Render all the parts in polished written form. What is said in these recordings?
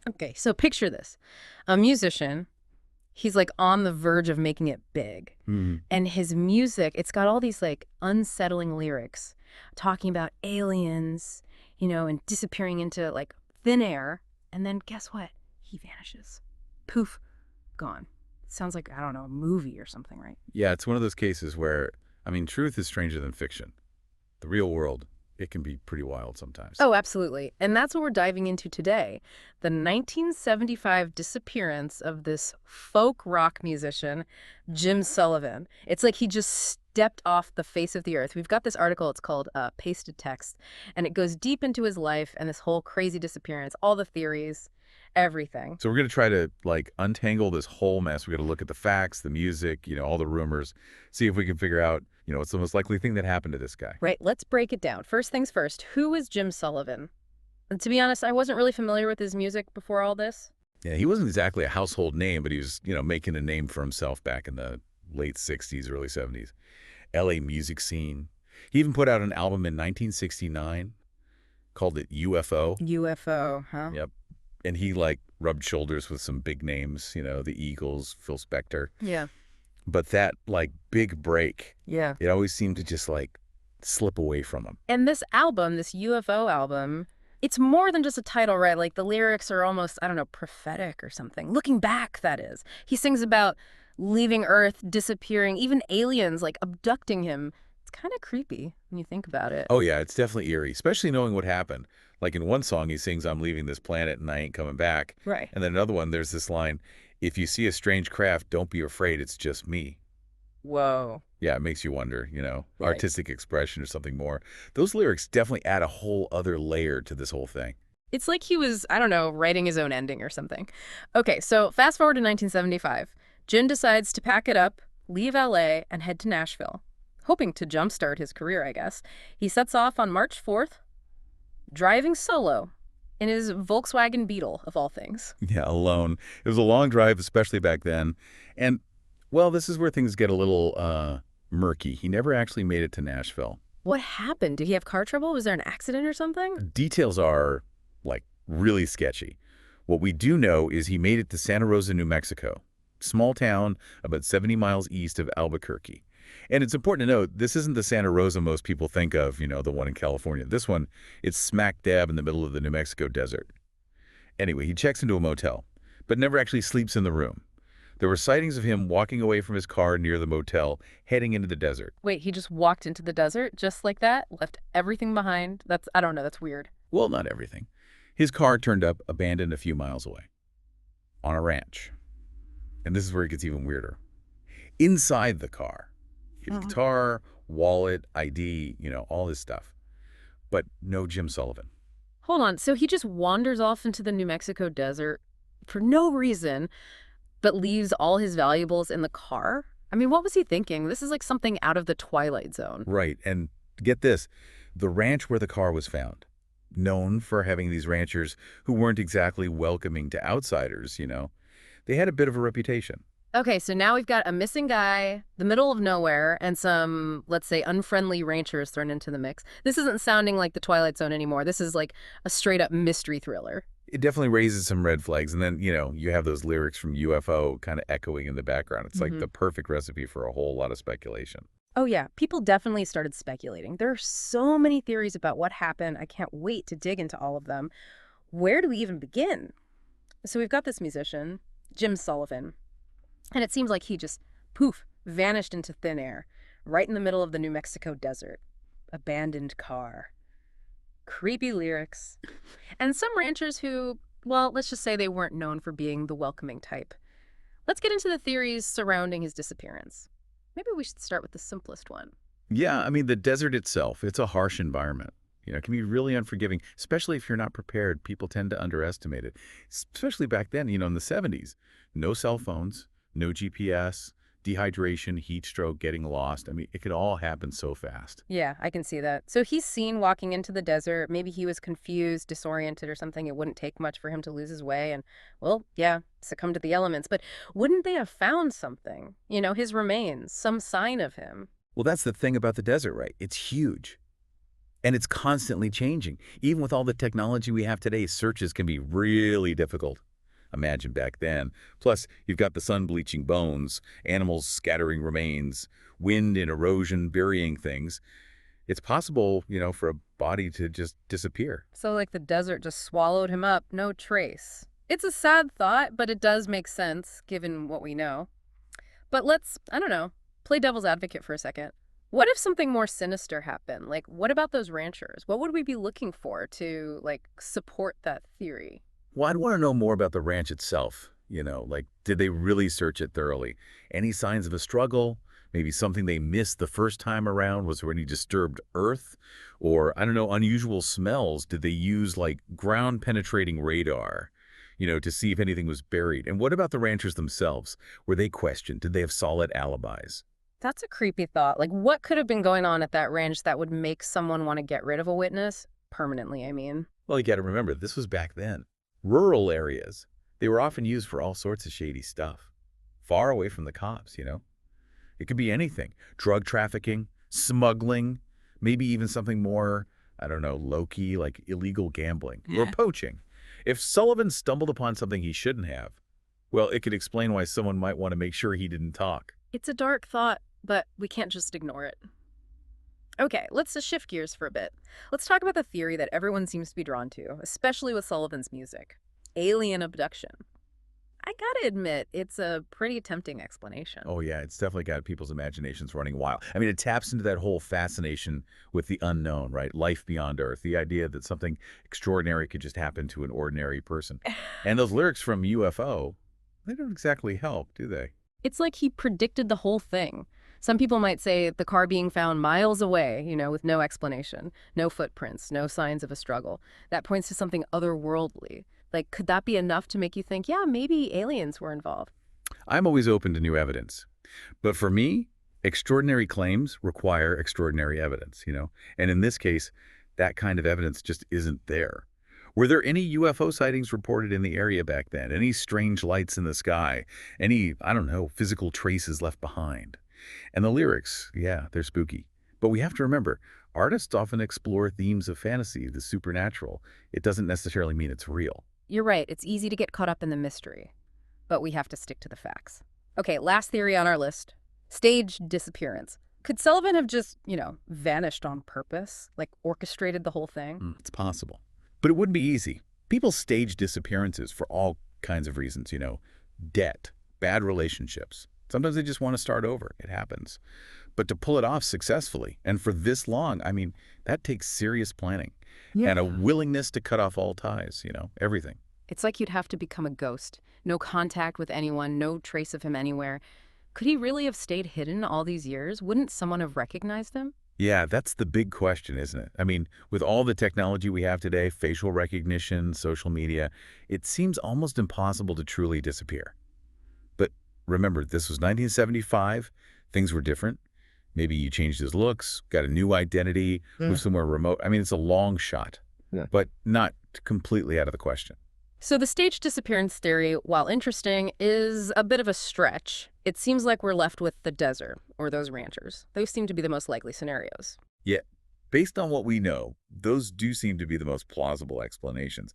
Okay, so picture this. A musician, he's like on the verge of making it big. Hmm. And his music, it's got all these like unsettling lyrics talking about aliens, and disappearing into like thin air. And then guess what? He vanishes. Poof, gone. Sounds like, I don't know, a movie or something, right? Yeah, it's one of those cases where, truth is stranger than fiction. The real world, it can be pretty wild sometimes. Oh, absolutely. And that's what we're diving into today. The 1975 disappearance of this folk rock musician, Jim Sullivan. It's like he just stepped off the face of the earth. We've got this article, it's called Pasted Text, and it goes deep into his life and this whole crazy disappearance, all the theories, everything. So we're going to try to, untangle this whole mess. We're going to look at the facts, the music, all the rumors, see if we can figure out, what's the most likely thing that happened to this guy. Right, let's break it down. First things first, who is Jim Sullivan? And to be honest, I wasn't really familiar with his music before all this. Yeah, he wasn't exactly a household name, but he was, making a name for himself back in the late 60s, early 70s. LA music scene. He even put out an album in 1969, called it UFO. UFO, huh? Yep. And he, rubbed shoulders with some big names, the Eagles, Phil Spector. Yeah. But that, big break, Yeah. it always seemed to just, slip away from him. And this album, this UFO album, it's more than just a title, right? Like the lyrics are almost, I don't know, prophetic or something. Looking back, that is. He sings about leaving Earth, disappearing, even aliens like abducting him. It's kind of creepy when you think about it. Oh, yeah, it's definitely eerie, especially knowing what happened. Like in one song, he sings, "I'm leaving this planet and I ain't coming back." Right. And then another one, there's this line, "If you see a strange craft, don't be afraid, it's just me." Whoa. Yeah, it makes you wonder, Right. artistic expression or something more. Those lyrics definitely add a whole other layer to this whole thing. It's like he was, I don't know, writing his own ending or something. Okay, so fast forward to 1975. Jim decides to pack it up, leave LA, and head to Nashville, hoping to jumpstart his career, I guess. He sets off on March 4th, driving solo in his Volkswagen Beetle, of all things. Yeah, alone. It was a long drive, especially back then. And, well, this is where things get a little murky. He never actually made it to Nashville. What happened? Did he have car trouble? Was there an accident or something? Details are, really sketchy. What we do know is he made it to Santa Rosa, New Mexico, small town about 70 miles east of Albuquerque. And it's important to note, this isn't the Santa Rosa most people think of, the one in California. This one, it's smack dab in the middle of the New Mexico desert. Anyway, he checks into a motel, but never actually sleeps in the room. There were sightings of him walking away from his car near the motel, heading into the desert. Wait, he just walked into the desert just like that? Left everything behind? I don't know, that's weird. Well, not everything. His car turned up abandoned a few miles away, on a ranch. And this is where it gets even weirder. Inside the car, his guitar, wallet, ID, all his stuff. But no Jim Sullivan. Hold on, so he just wanders off into the New Mexico desert for no reason, but leaves all his valuables in the car? I mean, what was he thinking? This is like something out of the Twilight Zone. Right, and get this, the ranch where the car was found, known for having these ranchers who weren't exactly welcoming to outsiders, they had a bit of a reputation. Okay, so now we've got a missing guy, the middle of nowhere, and some, let's say, unfriendly ranchers thrown into the mix. This isn't sounding like the Twilight Zone anymore. This is like a straight-up mystery thriller. It definitely raises some red flags, and then, you have those lyrics from UFO kind of echoing in the background. It's like the perfect recipe for a whole lot of speculation. Oh, yeah. People definitely started speculating. There are so many theories about what happened. I can't wait to dig into all of them. Where do we even begin? So we've got this musician, Jim Sullivan, and it seems like he just, poof, vanished into thin air, right in the middle of the New Mexico desert. Abandoned car. Creepy lyrics. And some ranchers who, well, let's just say they weren't known for being the welcoming type. Let's get into the theories surrounding his disappearance. Maybe we should start with the simplest one. Yeah, the desert itself, it's a harsh environment. It can be really unforgiving, especially if you're not prepared. People tend to underestimate it, especially back then, in the 70s. No cell phones, no GPS, dehydration, heat stroke, getting lost. It could all happen so fast. Yeah, I can see that. So he's seen walking into the desert. Maybe he was confused, disoriented or something. It wouldn't take much for him to lose his way and, well, yeah, succumb to the elements. But wouldn't they have found something? His remains, some sign of him. Well, that's the thing about the desert, right? It's huge. And it's constantly changing. Even with all the technology we have today, searches can be really difficult. Imagine back then. Plus, you've got the sun bleaching bones, animals scattering remains, wind and erosion burying things. It's possible, for a body to just disappear. So, like, the desert just swallowed him up, no trace. It's a sad thought, but it does make sense given what we know. But let's, I don't know, play devil's advocate for a second. What if something more sinister happened? Like, what about those ranchers? What would we be looking for to, like, support that theory? Well, I'd want to know more about the ranch itself. Like, did they really search it thoroughly? Any signs of a struggle? Maybe something they missed the first time around? Was there any disturbed earth? Or, I don't know, unusual smells? Did they use, like, ground-penetrating radar, to see if anything was buried? And what about the ranchers themselves? Were they questioned? Did they have solid alibis? That's a creepy thought. Like, what could have been going on at that ranch that would make someone want to get rid of a witness? Permanently, I mean. Well, you got to remember, this was back then. Rural areas, they were often used for all sorts of shady stuff. Far away from the cops. It could be anything. Drug trafficking, smuggling, maybe even something more, I don't know, low-key, like illegal gambling or poaching. If Sullivan stumbled upon something he shouldn't have, well, it could explain why someone might want to make sure he didn't talk. It's a dark thought, but we can't just ignore it. Okay, let's just shift gears for a bit. Let's talk about the theory that everyone seems to be drawn to, especially with Sullivan's music. Alien abduction. I gotta admit, it's a pretty tempting explanation. Oh, yeah, it's definitely got people's imaginations running wild. I mean, it taps into that whole fascination with the unknown, right? Life beyond Earth, the idea that something extraordinary could just happen to an ordinary person. And those lyrics from UFO, they don't exactly help, do they? It's like he predicted the whole thing. Some people might say the car being found miles away, with no explanation, no footprints, no signs of a struggle. That points to something otherworldly. Like, could that be enough to make you think, yeah, maybe aliens were involved? I'm always open to new evidence. But for me, extraordinary claims require extraordinary evidence. And in this case, that kind of evidence just isn't there. Were there any UFO sightings reported in the area back then? Any strange lights in the sky? Any, I don't know, physical traces left behind? And the lyrics, yeah, they're spooky. But we have to remember, artists often explore themes of fantasy, the supernatural. It doesn't necessarily mean it's real. You're right, it's easy to get caught up in the mystery. But we have to stick to the facts. Okay, last theory on our list. Stage disappearance. Could Sullivan have just, vanished on purpose? Like, orchestrated the whole thing? It's possible. But it wouldn't be easy. People stage disappearances for all kinds of reasons. Debt, bad relationships. Sometimes they just want to start over. It happens. But to pull it off successfully and for this long, I mean, that takes serious planning and a willingness to cut off all ties, everything. It's like you'd have to become a ghost. No contact with anyone, no trace of him anywhere. Could he really have stayed hidden all these years? Wouldn't someone have recognized him? Yeah, that's the big question, isn't it? I mean, with all the technology we have today, facial recognition, social media, it seems almost impossible to truly disappear. But remember, this was 1975. Things were different. Maybe you changed his looks, got a new identity, moved somewhere remote. I mean, it's a long shot, but not completely out of the question. So the stage disappearance theory, while interesting, is a bit of a stretch. It seems like we're left with the desert or those ranchers. Those seem to be the most likely scenarios. Yeah, based on what we know, those do seem to be the most plausible explanations.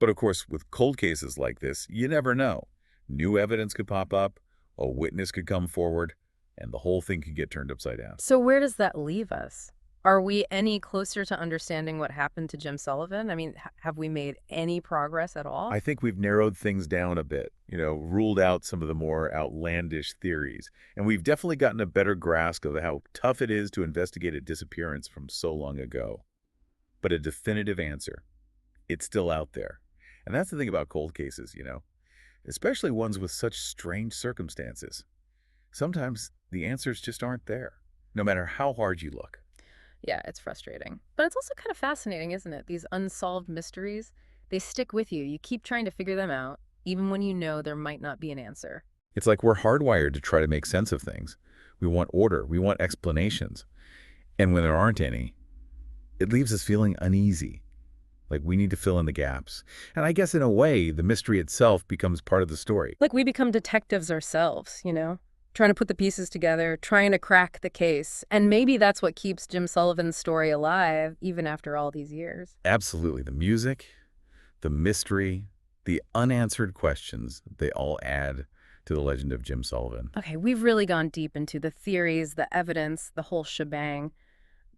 But of course, with cold cases like this, you never know. New evidence could pop up, a witness could come forward, and the whole thing could get turned upside down. So where does that leave us? Are we any closer to understanding what happened to Jim Sullivan? I mean, have we made any progress at all? I think we've narrowed things down a bit, ruled out some of the more outlandish theories. And we've definitely gotten a better grasp of how tough it is to investigate a disappearance from so long ago. But a definitive answer, it's still out there. And that's the thing about cold cases, especially ones with such strange circumstances. Sometimes the answers just aren't there, no matter how hard you look. Yeah, it's frustrating. But it's also kind of fascinating, isn't it? These unsolved mysteries, they stick with you. You keep trying to figure them out, even when you know there might not be an answer. It's like we're hardwired to try to make sense of things. We want order. We want explanations. And when there aren't any, it leaves us feeling uneasy, like we need to fill in the gaps. And I guess in a way, the mystery itself becomes part of the story. Like we become detectives ourselves, trying to put the pieces together, trying to crack the case. And maybe that's what keeps Jim Sullivan's story alive, even after all these years. Absolutely. The music, the mystery, the unanswered questions, they all add to the legend of Jim Sullivan. Okay, we've really gone deep into the theories, the evidence, the whole shebang.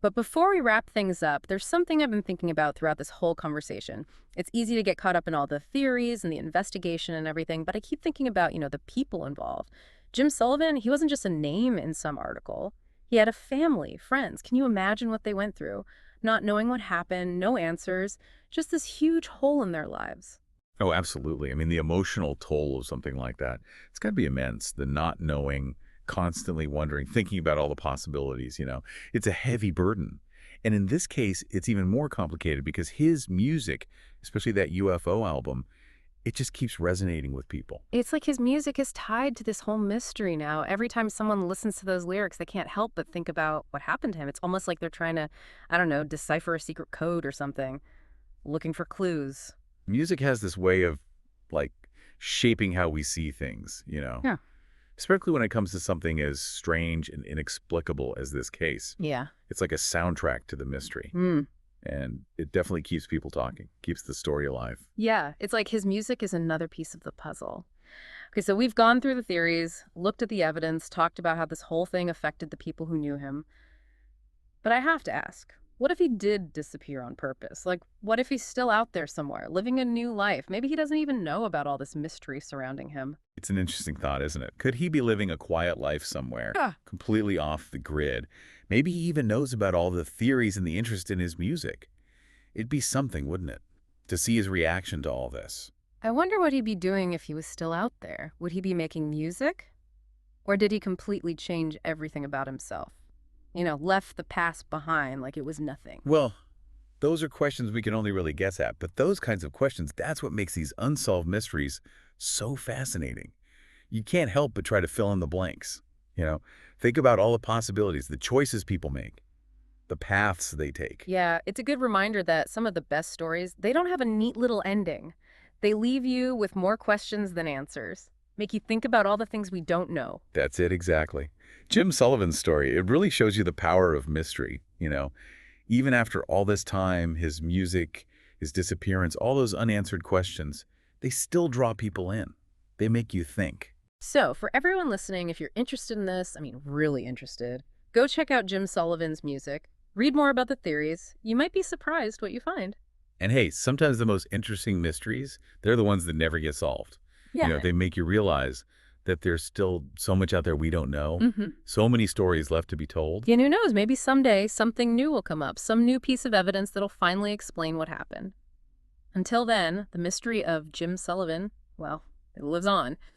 But before we wrap things up, there's something I've been thinking about throughout this whole conversation. It's easy to get caught up in all the theories and the investigation and everything, but I keep thinking about, the people involved. Jim Sullivan, he wasn't just a name in some article. He had a family, friends. Can you imagine what they went through? Not knowing what happened, no answers, just this huge hole in their lives. Oh, absolutely. I mean, the emotional toll of something like that, it's got to be immense. The not knowing, constantly wondering, thinking about all the possibilities. It's a heavy burden. And in this case, it's even more complicated because his music, especially that UFO album, it just keeps resonating with people. It's like his music is tied to this whole mystery now. Every time someone listens to those lyrics, they can't help but think about what happened to him. It's almost like they're trying to, I don't know, decipher a secret code or something, looking for clues. Music has this way of, like, shaping how we see things. Yeah. Especially when it comes to something as strange and inexplicable as this case. Yeah. It's like a soundtrack to the mystery. Mm. And it definitely keeps people talking, keeps the story alive. Yeah, it's like his music is another piece of the puzzle. Okay, so we've gone through the theories, looked at the evidence, talked about how this whole thing affected the people who knew him. But I have to ask, what if he did disappear on purpose? Like, what if he's still out there somewhere, living a new life? Maybe he doesn't even know about all this mystery surrounding him. It's an interesting thought, isn't it? Could he be living a quiet life somewhere, Yeah. completely off the grid? Maybe he even knows about all the theories and the interest in his music. It'd be something, wouldn't it, to see his reaction to all this? I wonder what he'd be doing if he was still out there. Would he be making music? Or did he completely change everything about himself? Left the past behind like it was nothing. Well, those are questions we can only really guess at, but those kinds of questions, that's what makes these unsolved mysteries so fascinating. You can't help but try to fill in the blanks. Think about all the possibilities, the choices people make, the paths they take. Yeah, it's a good reminder that some of the best stories, they don't have a neat little ending. They leave you with more questions than answers, make you think about all the things we don't know. That's it, exactly. Jim Sullivan's story, it really shows you the power of mystery. Even after all this time, his music, his disappearance, all those unanswered questions, they still draw people in. They make you think. So, for everyone listening, if you're interested in this, really interested, go check out Jim Sullivan's music, read more about the theories. You might be surprised what you find. And hey, sometimes the most interesting mysteries, they're the ones that never get solved. Yeah. They make you realize that there's still so much out there we don't know, Mm-hmm. so many stories left to be told. And who knows, maybe someday something new will come up, some new piece of evidence that'll finally explain what happened. Until then, the mystery of Jim Sullivan, well, it lives on.